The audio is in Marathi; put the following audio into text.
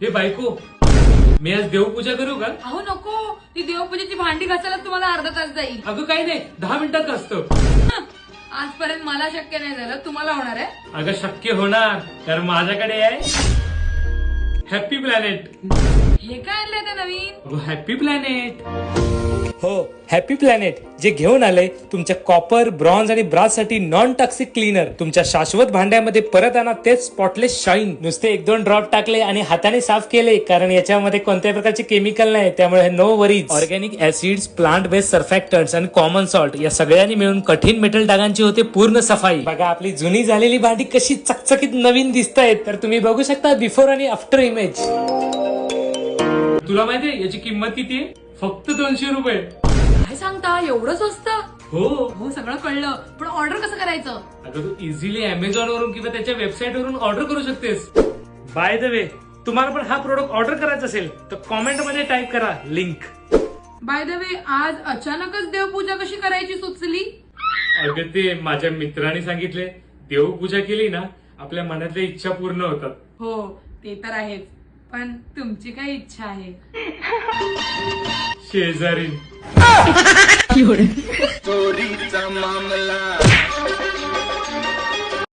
हे बायको, मी आज देवपूजा करू का? अहो नको, ती देवपूजेची भांडी घासायला तुम्हाला अर्धा तास जाईल. अगं काही नाही, 10 मिनिटात असतं. आजपर्यंत मला शक्य नाही झालं, तुम्हाला होणार आहे? अगं शक्य होणार, कारण माझ्याकडे आहे हॅपी प्लॅनेट. हे काय आणलंय ते नवीन? Happy planet. हो, हॅपी प्लॅनेट जे घेऊन आलंय तुमच्या कॉपर, ब्रॉन्झ आणि ब्रास साठी नॉन टॉक्सिक क्लीनर. तुमच्या शाश्वत भांड्यामध्ये परत आणा तेच स्पॉटलेस शाईन. नुसते 1-2 ड्रॉप टाकले आणि हाताने साफ केले, कारण याच्यामध्ये कोणत्याही प्रकारचे केमिकल नाही, त्यामुळे no worries. Organic acids, plant based surfactants आणि कॉमन सॉल्ट या सगळ्यांनी मिळून कठीण मेटल डागांची होते पूर्ण सफाई. बघा आपली जुनी झालेली भांडी कशी चकचकीत नवीन दिसतायत, तर तुम्ही बघू शकता बिफोर आणि आफ्टर इमेज. तुला माहितीये याची किंमत किती आहे? फक्त 200 रुपये. काय सांगता, एवढं स्वस्त? हो. हो सगळं कळलं, पण ऑर्डर कसं करायचं? अगं तू इझिली अमेझॉन वरून किंवा त्याच्या वेबसाईट वरून ऑर्डर करू शकतेस. बाय द वे, तुम्हाला पण हा प्रोडक्ट ऑर्डर करायचा असेल तर कॉमेंट मध्ये टाईप करा लिंक. बाय द वे, आज अचानकच देवपूजा कशी करायची सुचली? अगं ते माझ्या मित्राने सांगितले, देवपूजा केली ना आपल्या मनातल्या इच्छा पूर्ण होतात. हो ते तर आहेच, पण तुमची काय इच्छा आहे? शेजारी. चोरीचा मामला